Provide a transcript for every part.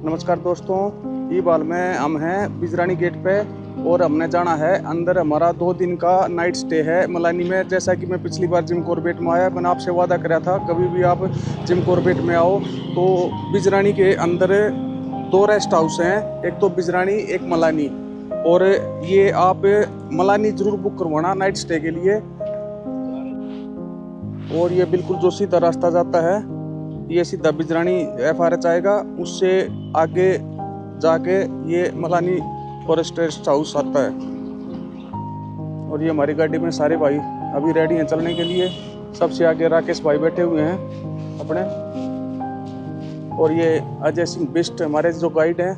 नमस्कार दोस्तों, ये बाल में हम हैं बिजरानी गेट पे और हमने जाना है अंदर। हमारा 2 दिन का नाइट स्टे है मलानी में। जैसा कि मैं पिछली बार जिम कॉर्बेट में आया, मैंने आपसे वादा कराया था कभी भी आप जिम कॉर्बेट में आओ तो बिजरानी के अंदर 2 रेस्ट हाउस हैं, एक तो बिजरानी एक मलानी। और ये आप मलानी ज़रूर बुक करवाना नाइट स्टे के लिए। और ये बिल्कुल जो सीधा रास्ता जाता है ये सीधा बिजरानी FRH आएगा, उससे आगे जाके ये मलानी फॉरेस्ट रेस्ट हाउस आता है। और ये हमारी गाड़ी में सारे भाई अभी रेडी हैं चलने के लिए। सबसे आगे राकेश भाई बैठे हुए हैं अपने, और ये अजय सिंह बिस्ट हमारे जो गाइड हैं,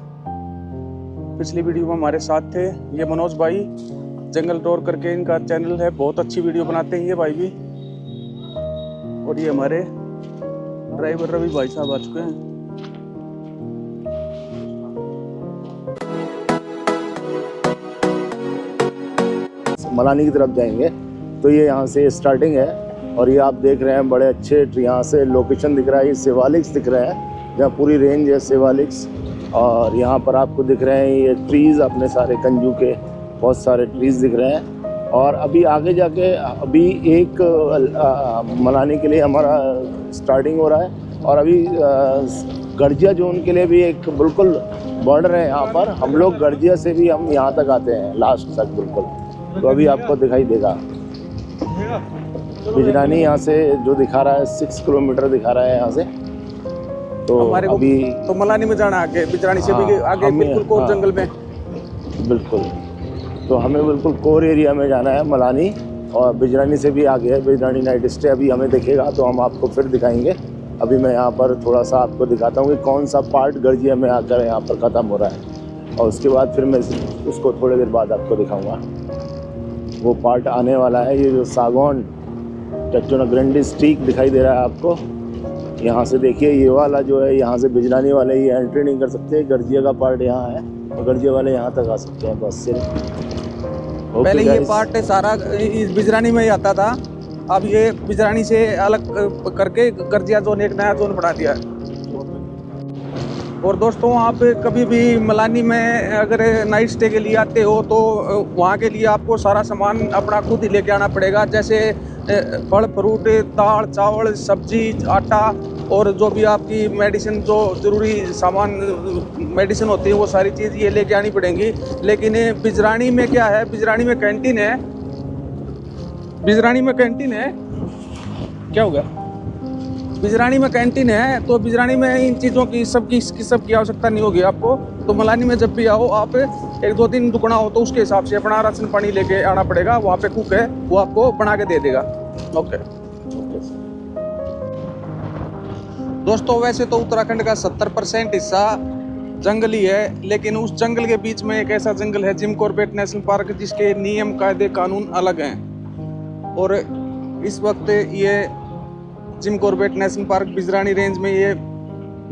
पिछली वीडियो में हमारे साथ थे। ये मनोज भाई जंगल टूर करके इनका चैनल है, बहुत अच्छी वीडियो बनाते हैं ये भाई भी। और ये हमारे ड्राइवर रवि भाई साहब आ चुके हैं। मलानी की तरफ जाएंगे तो ये यहाँ से स्टार्टिंग है। और ये आप देख रहे हैं बड़े अच्छे यहाँ से लोकेशन दिख रहा है। ये शिवालिक्स दिख रहा है, जहाँ पूरी रेंज है शिवालिक्स। और यहाँ पर आपको दिख रहे हैं ये ट्रीज़ अपने सारे कंजू के, बहुत सारे ट्रीज़ दिख रहे हैं। और अभी आगे जाके अभी एक मलानी के लिए हमारा स्टार्टिंग हो रहा है। और अभी गर्जिया जोन के लिए भी एक बिल्कुल बॉर्डर है यहाँ पर। हम लोग गर्जिया से भी हम यहाँ तक आते हैं लास्ट तक बिल्कुल, तो अभी आपको दिखाई देगा। बिजरानी यहाँ से जो दिखा रहा है 6 किलोमीटर दिखा रहा है यहाँ से। तो हमारे को अभी तो मलानी में जाना आगे, बिजरानी से भी आगे बिल्कुल कोर जंगल में। बिल्कुल, तो हमें बिल्कुल कोर एरिया में जाना है मलानी। और बिजरानी से भी आगे है बिजरानी नाइट स्टे। अभी हमें दिखेगा तो हम आपको फिर दिखाएंगे। अभी मैं यहाँ पर थोड़ा सा आपको दिखाता हूँ कि कौन सा पार्ट गर्जिया में आकर यहाँ पर ख़त्म हो रहा है, और उसके बाद फिर मैं उसको थोड़ी देर बाद आपको दिखाऊँगा। वो पार्ट आने वाला है। ये जो सागौन टेक्टोना ग्रैंडिस स्टीक दिखाई दे रहा है आपको, यहाँ से देखिए ये वाला जो है, यहाँ से बिजरानी वाले ये एंट्री नहीं कर सकते। गर्जिया का पार्ट यहाँ है और गर्जिया वाले यहाँ तक आ सकते हैं बस सिर्फ। पहले ये पार्ट सारा इस बिजरानी में ही आता था, अब ये बिजरानी से अलग करके गर्जिया जोन एक नया जोन बना दिया है। और दोस्तों, आप कभी भी मलानी में अगर नाइट स्टे के लिए आते हो तो वहाँ के लिए आपको सारा सामान अपना खुद ही लेके आना पड़ेगा। जैसे फल फ्रूट, दाल चावल सब्जी आटा और जो भी आपकी मेडिसिन, जो ज़रूरी सामान मेडिसिन होती है वो सारी चीज़ ये लेके आनी पड़ेंगी। लेकिन बिजरानी में क्या है, बिजरानी में कैंटीन है। बिजरानी में कैंटीन है, क्या हो गया? बिजरानी में कैंटीन है, तो बिजरानी में इन चीज़ों की सबकी आवश्यकता नहीं होगी आपको। तो मलानी में जब भी आओ आप 1-2 दिन रुकना हो तो उसके हिसाब से अपना राशन पानी लेके आना पड़ेगा। वहाँ पे कुक है, वो आपको बना के दे देगा। ओके दोस्तों, वैसे तो उत्तराखंड का 70% हिस्सा जंगल ही है, लेकिन उस जंगल के बीच में एक ऐसा जंगल है जिम कॉर्बेट नेशनल पार्क, जिसके नियम कायदे कानून अलग हैं। और इस वक्त ये Jim Corbett national park Bijrani range में ये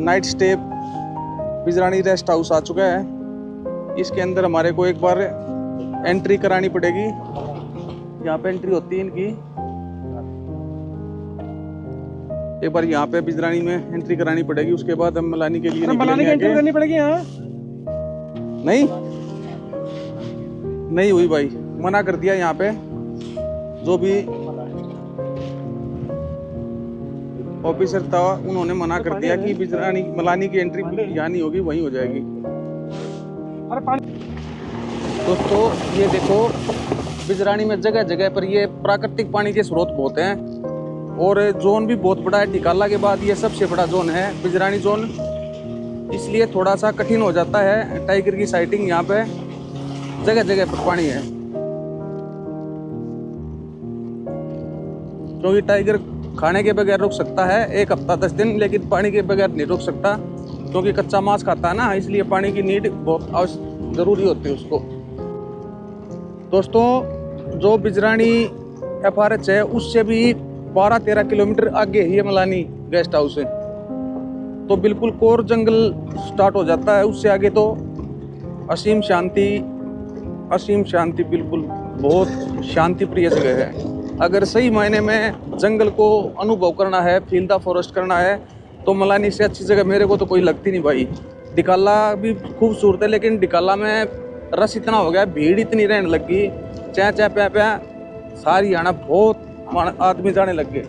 night stay Bijrani rest house आ चुका है। इसके अंदर हमारे को एक बार एंट्री करानी पड़ेगी। यहाँ पे एंट्री होती है इनकी, एक बार यहाँ पे बिजरानी में एंट्री करानी पड़ेगी। उसके बाद हम मलानी के लिए मलानी की एंट्री करनी पड़ेगी। यहाँ नहीं हुई भाई, मना कर दिया। यहाँ पे जो भी ऑफिसर था उन्होंने मना कर दिया कि बिजरानी मलानी की एंट्री यहाँ नहीं होगी, वहीं हो जाएगी। दोस्तों, ये देखो बिजरानी में जगह जगह पर ये प्राकृतिक पानी के स्रोत बहुत हैं और जोन भी बहुत बड़ा है। टिकाला के बाद ये सबसे बड़ा जोन है बिजरानी जोन, इसलिए थोड़ा सा कठिन हो जाता है टाइगर की साइटिंग। यहाँ पे जगह जगह पर पानी है, क्योंकि टाइगर खाने के बगैर रुक सकता है 1 हफ्ता 10 दिन, लेकिन पानी के बगैर नहीं रुक सकता, क्योंकि कच्चा मांस खाता है ना, इसलिए पानी की नीड बहुत ज़रूरी होती है उसको। दोस्तों, जो बिजरानी FRH है उससे भी 12-13 किलोमीटर आगे ही मलानी गेस्ट हाउस है, तो बिल्कुल कोर जंगल स्टार्ट हो जाता है। उससे आगे तो असीम शांति, बिल्कुल बहुत शांति प्रिय जगह है। अगर सही मायने में जंगल को अनुभव करना है, फील द फॉरेस्ट करना है, तो मलानी से अच्छी जगह मेरे को तो कोई लगती नहीं भाई। डिकाला भी खूबसूरत है, लेकिन डिकाला में रस इतना हो गया, भीड़ इतनी रहने लगी, चा चा प्या प्या सारी आना बहुत आदमी जाने लग गए।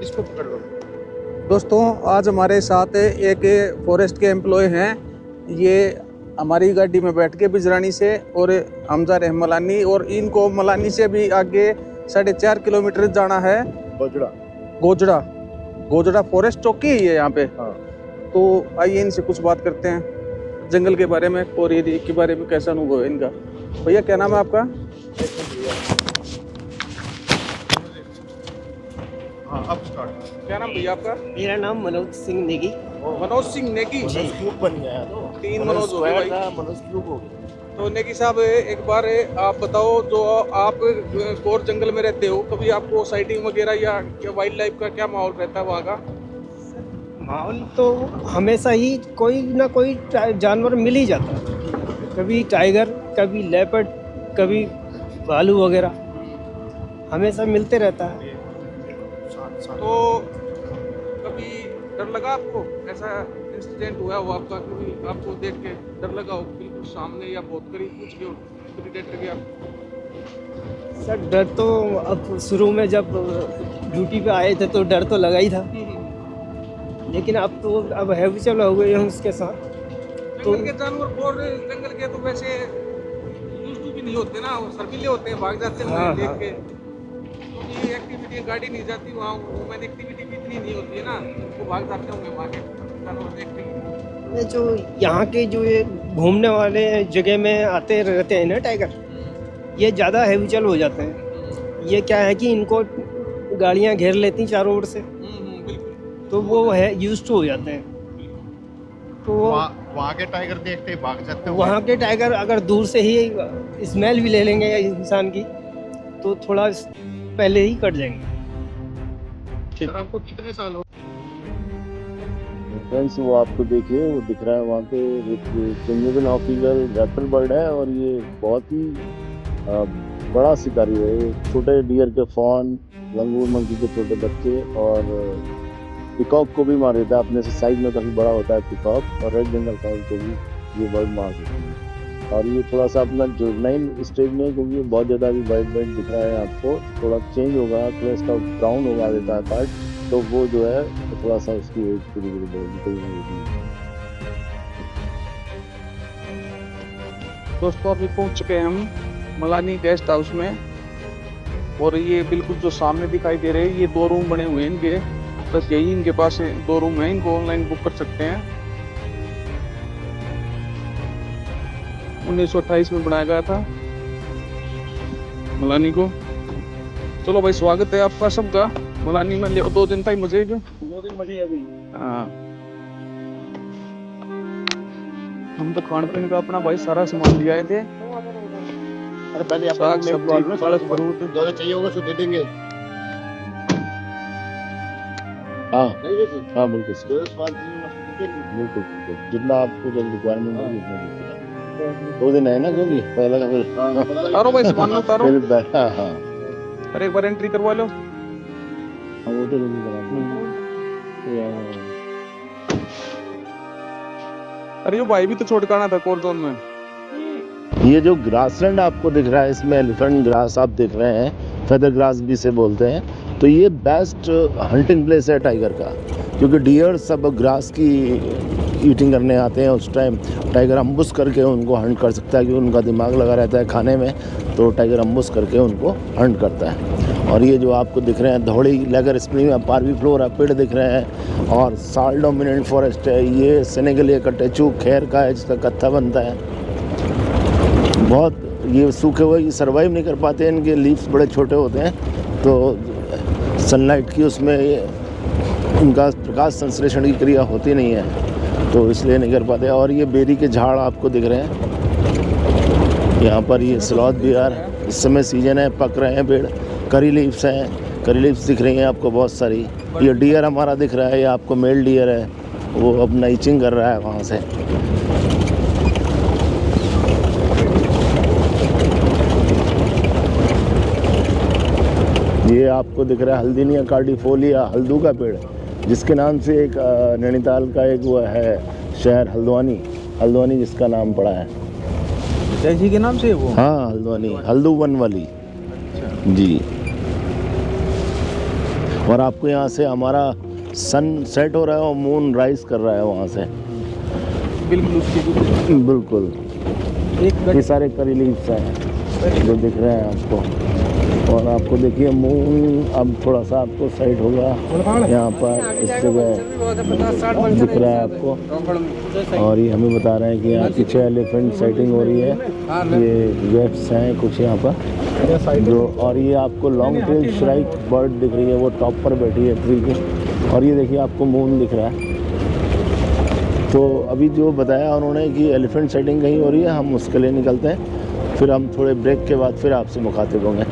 इसको पकड़ लो। दोस्तों आज हमारे साथ एक फॉरेस्ट के एम्प्लॉय हैं, ये हमारी गाड़ी में बैठ के बिजरानी से, और हम जा रहे हैं मलानी, और इनको मलानी से भी आगे 4.5 किलोमीटर जाना है। गोजड़ा फॉरेस्ट चौकी है ये यहाँ पे। हाँ। तो आइए इनसे कुछ बात करते हैं जंगल के बारे में और एरिया के बारे में, कैसा अनुभव है इनका। भैया क्या नाम है आपका? हाँ, अब स्टार्ट। क्या नाम भैया आपका? मेरा नाम मनोज सिंह नेगी। मनोज सिंह नेगी। क्यूब बन गया है तो 3 मनोज हो गए भाई। मनोज क्यूब हो गया। तो नेगी साहब एक बार आप बताओ, जो आप गोर जंगल में रहते हो, कभी आपको साइटिंग वगैरह या वाइल्ड लाइफ का क्या माहौल रहता है वहाँ का? माहौल तो हमेशा ही कोई ना कोई जानवर मिल ही जाता है, कभी टाइगर, कभी लेपर्ड, कभी भालू वगैरह हमेशा मिलते रहता है। तो कभी डर लगा आपको? ऐसा इंसिडेंट हुआ हो आपका, कभी आपको देख के डर लगा हो, बिल्कुल सामने या बहुत करीब कुछ के प्रेडेटर के आप? सर डर तो अब शुरू में जब ड्यूटी पे आए थे तो डर तो लगा ही था, लेकिन अब हैबिचुअल हो गए हैं उसके साथ। तो जंगल के जानवर और जंगल के तो वैसे यूज्ड भी नहीं होते ना, वो शर्मीले होते हैं, भाग जाते हैं हाँ, देख हाँ। के। क्योंकि एक्टिविटी गाड़ी नहीं जाती वहाँ, वुमेन एक्टिविटी भी इतनी नहीं होती है ना, वो भाग जाते होंगे वहाँ के जानवर देख के। ये जो यहाँ के जो ये घूमने वाले जगह में आते रहते हैं ना टाइगर, ये ज़्यादा हैबिचुअल हो जाते हैं। ये क्या है कि इनको गाड़ियाँ घेर लेती चारों ओर से, बिल्कुल। तो वो है यूज्ड टू हो जाते हैं। तो वहाँ के टाइगर देखते ही भाग जाते हैं। वहाँ के टाइगर अगर दूर से ही स्मेल भी ले लेंगे इंसान की तो थोड़ा पहले ही कट जाएंगे। आपको कितने साल हो? फ्रेंड्स वो आपको देखिए, वो दिख रहा है वहाँ पे एक चंगेबन ऑफिकल रैपटर बर्ड है, और ये बहुत ही बड़ा शिकारी है। ये छोटे डियर के फॉन, लंगूर मंकी के छोटे बच्चे, और पिकॉक को भी मार देता है अपने से, साइज में काफ़ी बड़ा होता है पिकॉक, और रेड बेंगल फाउल को भी ये बर्ड मार देती है। और ये थोड़ा सा अपना जुवेनाइल स्टेज में, क्योंकि ये बहुत ज़्यादा अभी वाइट दिख रहा है आपको, थोड़ा चेंज होगा, थोड़ा इसका ब्राउन होगा देता है पार्ट, तो वो जो है थोड़ा सा उसकी एज पूरी बढ़ेगी। दोस्तों अभी पहुंच चुके हैं हम मलानी गेस्ट हाउस में, और ये बिल्कुल जो सामने दिखाई दे रहे हैं, ये 2 रूम बने हुए हैं इनके, बस यही इनके पास 2 रूम हैं, इनको ऑनलाइन बुक कर सकते हैं। 1928 में बनाया गया था मलानी को। चलो भाई, स्वागत है आपका सबका मलानी में। 2 दिन तक मजे, 2 दिन मजे अभी। हाँ, हम तो खान पीने का अपना भाई सारा सामान ले आए थे। अरे पहले साग सब्जी फल फ्रूट जो चाहिए होगा सो दे देंगे। हाँ हाँ बिल्कुल बिल्कुल, जितना आपको जब रिक्वायरमेंट होगी उतना दीजिएगा। 2 दिन है ना, क्योंकि पहला का फिर उतारो भाई सामान उतारो। हाँ हाँ, अरे एक बार एंट्री करवा लो। वो तो जल्दी करा देंगे। अरे यो भाई भी तो छोड़ करना था कोरजोन में। ये जो ग्रासलैंड आपको दिख रहा है, इसमें एलिफेंट ग्रास आप देख रहे हैं, फेदर ग्रास भी से बोलते हैं, तो ये बेस्ट हंटिंग प्लेस है टाइगर का, क्योंकि डियर सब ग्रास की ईटिंग करने आते हैं। उस टाइम टाइगर अम्बुश करके उनको हंट कर सकता है, क्योंकि उनका दिमाग लगा रहता है खाने में, तो टाइगर अम्बुश करके उनको हंट करता है। और ये जो आपको दिख रहे हैं धौड़ी लेगर स्प्रिंग पार्वी फ्लोरा पेड़ दिख रहे हैं, और साल डोमिनेंट फॉरेस्ट है। ये सेनेगलिया का टेचू खैर का है, जिसका कत्था बनता है। बहुत ये सूखे हुए सर्वाइव नहीं कर पाते, इनके लीव्स बड़े छोटे होते हैं, तो सनलाइट की उसमें उनका प्रकाश संश्लेषण की क्रिया होती नहीं है, तो इसलिए नहीं कर पाते। और ये बेरी के झाड़ आपको दिख रहे हैं यहाँ पर, ये स्लॉथ भी यार इस समय सीजन है, पक रहे हैं पेड़। करी लीव्स हैं, करी लीव्स दिख रही हैं आपको बहुत सारी। ये डियर हमारा दिख रहा है, ये आपको मेल डियर है, वो अब नाइचिंग कर रहा है वहाँ से। ये आपको दिख रहा है हल्दीनिया कार्डिफोलिया, हल्दू का पेड़, जिसके नाम से एक नैनीताल का एक वो है शहर हल्द्वानी जिसका नाम पड़ा है। जय जी के नाम से वो? हाँ, हल्द्वानी, हल्दू वन वाली जी। और आपको यहाँ से हमारा सन सेट हो रहा है और मून राइज कर रहा है वहाँ से। बिल्कुल उसकी बिल्कुल ये सारे करी लीव्स हैं जो दिख रहे हैं आपको। और आपको देखिए मून अब थोड़ा सा आपको साइड होगा यहाँ पर, इस जगह दिख रहा है आपको। और ये हमें बता रहे हैं कि यहाँ पीछे एलिफेंट साइटिंग हो रही है। ये वेट्स हैं कुछ यहाँ पर जो, और ये आपको लॉन्ग टेल श्राइक बर्ड दिख रही है, वो टॉप पर बैठी है ट्री के। और ये देखिए आपको मून दिख रहा है। तो अभी जो बताया उन्होंने कि एलिफेंट साइटिंग कहीं हो रही है, हम उसके लिए निकलते हैं। फिर हम थोड़े ब्रेक के बाद फिर आपसे मुखातिब होंगे।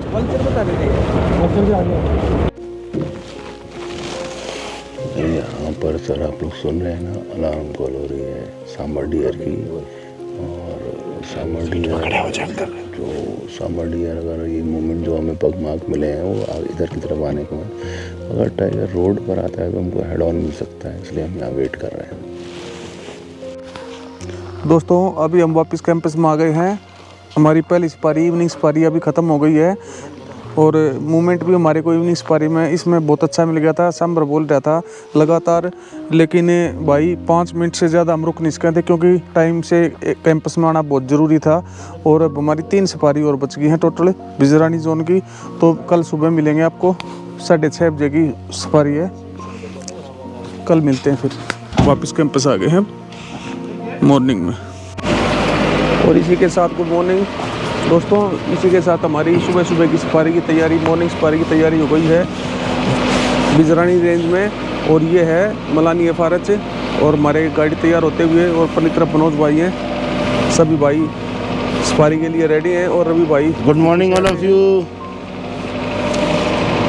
यहाँ पर सर आप लोग सुन रहे हैं ना, अलार्म कॉल हो रही है सांबर डियर की। और सांबर डियर अगर ये मूवमेंट जो हमें पगमार्क मिले हैं वो इधर की तरफ आने के बाद अगर टाइगर रोड पर आता है तो हमको हेड ऑन मिल सकता है, इसलिए हम यहाँ वेट कर रहे हैं। दोस्तों अभी हम वापस कैंपस में आ गए हैं। हमारी पहली सफारी इवनिंग सफारी अभी ख़त्म हो गई है और मूवमेंट भी हमारे को इवनिंग सफारी में इसमें बहुत अच्छा मिल गया था। सांबर बोल रहा था लगातार, लेकिन भाई 5 मिनट से ज़्यादा हम रुक नहीं सके थे क्योंकि टाइम से कैंपस में आना बहुत ज़रूरी था। और अब हमारी 3 सफारी और बच गई हैं टोटल बिजरानी जोन की। तो कल सुबह मिलेंगे आपको, 6:30 बजे की सफारी है। कल मिलते हैं फिर। वापस कैंपस आ गए हैं मॉर्निंग में। और इसी के साथ गुड मॉर्निंग दोस्तों, इसी के साथ हमारी सुबह की सफारी की तैयारी, मॉर्निंग सफारी की तैयारी हो गई है बिजरानी रेंज में। और ये है मलानी एफआरएच और हमारे गाड़ी तैयार होते हुए, और अपनी तरफ मनोज भाई हैं, सभी भाई सफारी के लिए रेडी हैं। और रवि भाई good morning all of you.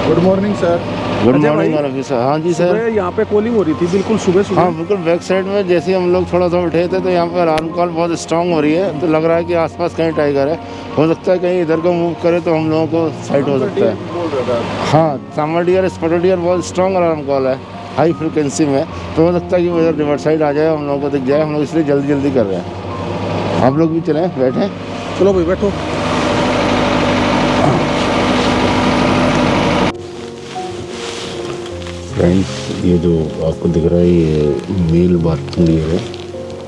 Good morning sir. Good morning all of you sir. हाँ जी सर, यहाँ पे कॉलिंग हो रही थी बिल्कुल सुबह। हाँ बिल्कुल बैक साइड में जैसे हम लोग थोड़ा सा उठे थे तो यहाँ पर अलार्म कॉल बहुत स्ट्रांग हो रही है। तो लग रहा है कि आसपास कहीं टाइगर है, हो सकता है कहीं इधर को मूव करे तो हम लोगों को साइट हो सकता है। हाँ, सांबर डियर स्पॉटेड डियर बहुत स्ट्रांग अलार्म कॉल है हाई फ्रिक्वेंसी में, तो हो सकता है कि वो इधर रिवर साइड आ जाए, हम लोगों को दिख जाए। हम लोग इसलिए जल्दी कर रहे हैं। आप लोग भी चलें, बैठें। चलो भाई बैठो। फ्रेंड्स, ये जो आपको दिख रहा है ये मेल बार्किंग डियर है।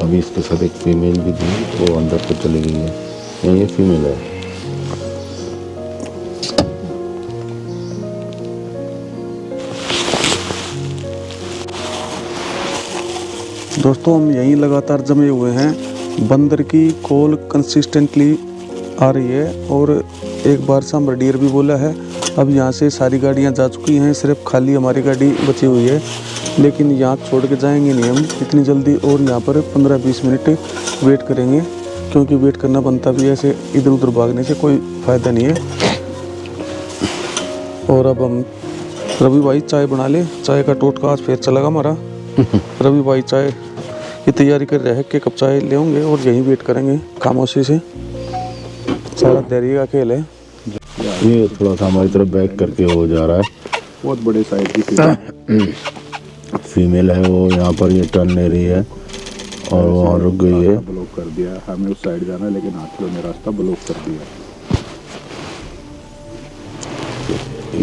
अभी इसके साथ एक फीमेल भी थी, वो अंदर को चली गई है। ये फीमेल है। दोस्तों हम यहीं लगातार जमे हुए हैं। बंदर की कॉल कंसिस्टेंटली आ रही है और एक बार सांबर डियर भी बोला है। अब यहाँ से सारी गाड़ियाँ जा चुकी हैं, सिर्फ खाली हमारी गाड़ी बची हुई है। लेकिन यहाँ छोड़ के जाएंगे नहीं हम इतनी जल्दी, और यहाँ पर 15-20 मिनट वेट करेंगे क्योंकि वेट करना बनता भी, ऐसे इधर उधर भागने से कोई फ़ायदा नहीं है। और अब हम रवि भाई चाय बना ले, चाय का टोटका आज फिर चलेगा हमारा। रवि भाई चाय की तैयारी कर रहे हैं कि कब चाय ले होंगे और यहीं वेट करेंगे खामोशी से। सारा धैर्य का खेल है। ये थोड़ा सा हमारी तरफ बैक करके हो जा रहा है। बहुत बड़े साइज की फीमेल है वो, यहाँ पर ये टर्न ले रही है और वहाँ रुक गई है। ब्लॉक कर दिया, हमें उस साइड जाना है लेकिन हाथियों ने रास्ता ब्लॉक कर दिया।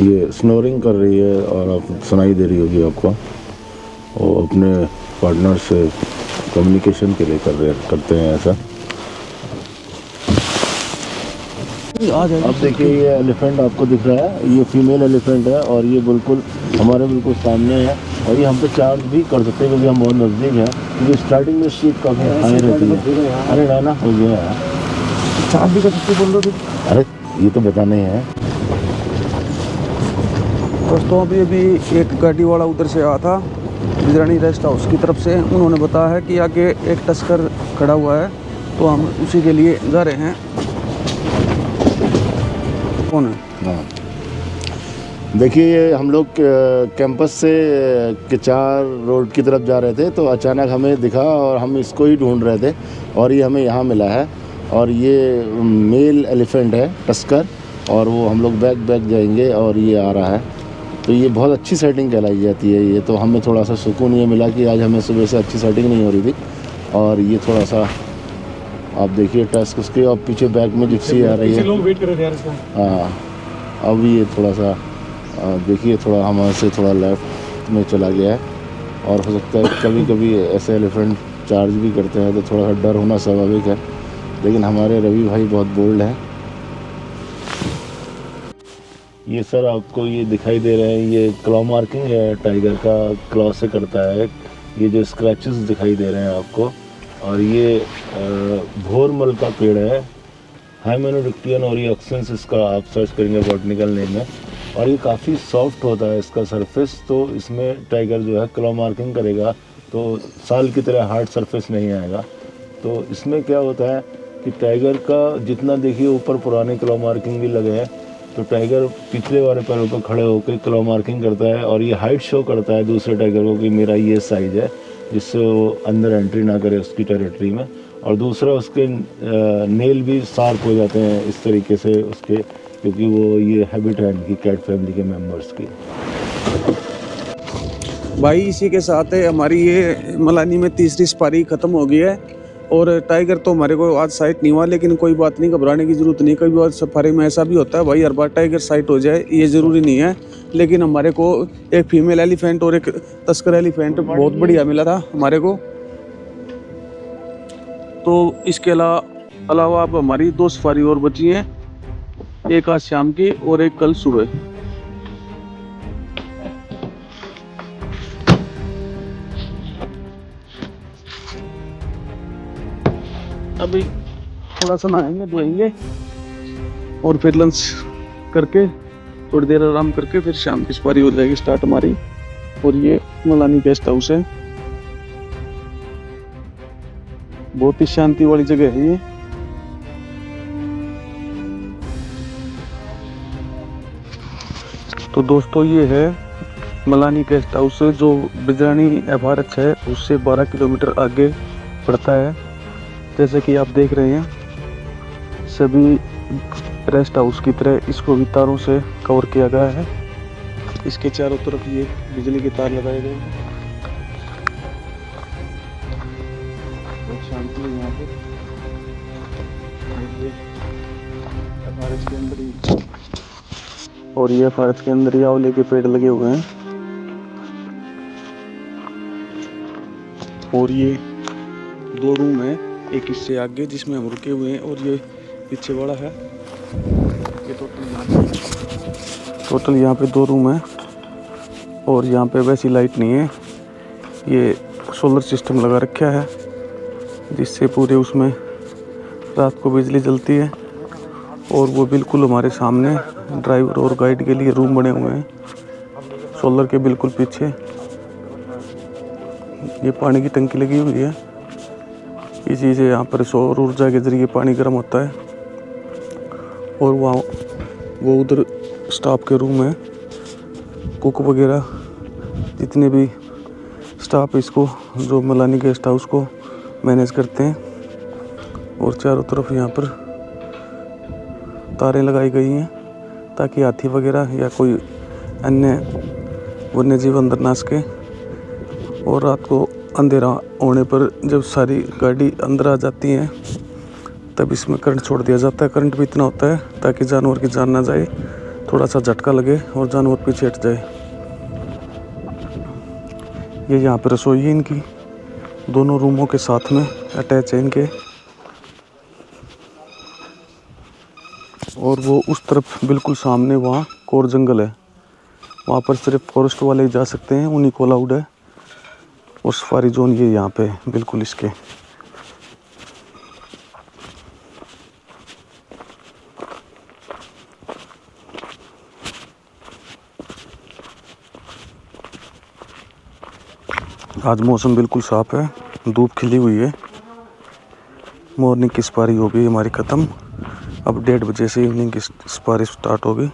ये स्नोरिंग कर रही है और आप सुनाई दे रही होगी आपको। वो अपने पार्टनर से कम्युनिकेशन के लिए करते हैं ऐसा। अब देखिए ये एलिफेंट आपको दिख रहा है, ये फीमेल एलिफेंट है और ये बिल्कुल हमारे बिल्कुल सामने है। और ये हम पे चार्ज भी कर सकते हैं क्योंकि हम बहुत नज़दीक हैं, क्योंकि स्टार्टिंग में स्पीड काफ़ी हाई रहती है। अरे ना हो गया है, चार्ज भी कर सकते बोल रहे थे। अरे ये तो बताना ही है। दोस्तों अभी एक गाड़ी वाला उधर से आया था बिजरानी रेस्ट हाउस की तरफ से। उन्होंने बताया है कि आगे एक टस्कर खड़ा हुआ है, तो हम उसी के लिए जा रहे हैं। कौन है? हाँ देखिए, हम लोग कैंपस से किचार रोड की तरफ जा रहे थे तो अचानक हमें दिखा और हम इसको ही ढूंढ रहे थे और ये हमें यहाँ मिला है। और ये मेल एलिफेंट है टस्कर, और वो हम लोग बैक जाएंगे और ये आ रहा है। तो ये बहुत अच्छी सेटिंग कहलाई जाती है। ये तो हमें थोड़ा सा सुकून ये मिला कि आज हमें सुबह से अच्छी सेटिंग नहीं हो रही थी। और ये थोड़ा सा आप देखिए टस्क उसके, और पीछे बैक में जिप्सी आ रही है। लोग वेट कर रहे थे यार इसका। हाँ, अब ये थोड़ा सा देखिए थोड़ा हमारे से थोड़ा लेफ्ट में चला गया है। और हो सकता है कभी कभी ऐसे एलिफेंट चार्ज भी करते हैं तो थोड़ा सा डर होना स्वाभाविक है, लेकिन हमारे रवि भाई बहुत बोल्ड हैं। ये सर आपको ये दिखाई दे रहे हैं, ये क्लॉ मार्किंग है, टाइगर का क्लॉ से करता है। ये जो स्क्रैचेस दिखाई दे रहे हैं आपको, और ये भोरमल का पेड़ है, हाइमेनोडिक्टियन ओरिएक्सेंस इसका आप सर्च करेंगे बॉटनिकल नेम है। और ये काफ़ी सॉफ्ट होता है इसका सरफेस, तो इसमें टाइगर जो है क्लॉ मार्किंग करेगा तो साल की तरह हार्ड सरफेस नहीं आएगा। तो इसमें क्या होता है कि टाइगर का जितना देखिए ऊपर पुराने क्लॉ मार्किंग भी लगे हैं, तो टाइगर पिछले वाले पैरों पर खड़े होकर क्लॉ मार्किंग करता है, और ये हाइट शो करता है दूसरे टाइगर को कि मेरा ये साइज है, जिससे वो अंदर एंट्री ना करे उसकी टेरिटरी में। और दूसरा उसके नेल भी शार्प हो जाते हैं इस तरीके से उसके, क्योंकि वो ये हैबिट है इनकी कैट फैमिली के मेंबर्स की। भाई इसी के साथ हमारी ये मलानी में तीसरी सफारी ख़त्म हो गई है। और टाइगर तो हमारे को आज साइट नहीं हुआ, लेकिन कोई बात नहीं, घबराने की ज़रूरत नहीं। कभी बार सफारी में ऐसा भी होता है भाई, हर बार टाइगर साइट हो जाए ये ज़रूरी नहीं है। लेकिन हमारे को एक फीमेल एलिफेंट और एक तस्कर एलिफेंट बहुत बढ़िया मिला था हमारे को। तो इसके अलावा अब हमारी 2 सफारी और बची हैं, एक आज शाम की और एक कल सुबह। अभी थोड़ा सा नहाएंगे धोएंगे और फिर लंच करके थोड़ी देर आराम करके फिर शाम की सफारी हो जाएगी स्टार्ट हमारी। और ये मलानी गेस्ट हाउस है, बहुत ही शांति वाली जगह है ये। तो दोस्तों ये है मलानी गेस्ट हाउस, जो बिजरानी एफआरएच है उससे 12 किलोमीटर आगे पड़ता है। जैसे कि आप देख रहे हैं सभी रेस्ट हाउस की तरह इसको भी तारों से कवर किया गया है। इसके चारों तरफ ये बिजली के तार लगाए गए हैं। बहुत शांति है यहाँ पे। एफआरएच के अंदर ही, और ये एफआरएच के अंदर ही आंवले के पेड़ लगे हुए हैं। और ये 2 रूम है, एक इससे आगे जिसमें हम रुके हुए हैं, और ये पीछे वाला है। ये टोटल यहाँ पे 2 रूम है। और यहाँ पे वैसी लाइट नहीं है, ये सोलर सिस्टम लगा रखा है, जिससे पूरे उसमें रात को बिजली जलती है। और वो बिल्कुल हमारे सामने ड्राइवर और गाइड के लिए रूम बने हुए हैं, सोलर के बिल्कुल पीछे। ये पानी की टंकी लगी हुई है, इसी से यहाँ पर सौर ऊर्जा के जरिए पानी गर्म होता है। और वहाँ वो उधर स्टाफ के रूम है, कुक वगैरह जितने भी स्टाफ इसको जो मलानी गेस्ट हाउस को मैनेज करते हैं। और चारों तरफ यहाँ पर तारें लगाई गई हैं ताकि हाथी वगैरह या कोई अन्य वन्य जीव अंदर ना सके। और रात को अंधेरा होने पर जब सारी गाड़ी अंदर आ जाती हैं तब इसमें करंट छोड़ दिया जाता है। करंट भी इतना होता है ताकि जानवर की जान ना जाए, थोड़ा सा झटका लगे और जानवर पीछे हट जाए। ये यहाँ पर रसोई है इनकी, दोनों रूमों के साथ में अटैच है इनके। और वो उस तरफ बिल्कुल सामने वहाँ कोर जंगल है, वहाँ पर सिर्फ फॉरेस्ट वाले जा सकते हैं, उन्हीं को अलाउड है। और सफारी जोन ये यहाँ पे बिल्कुल इसके। आज मौसम बिल्कुल साफ है, धूप खिली हुई है। मॉर्निंग की सफारी हो गई हमारी ख़त्म। अब 1:30 बजे से इवनिंग की सफारी स्टार्ट होगी।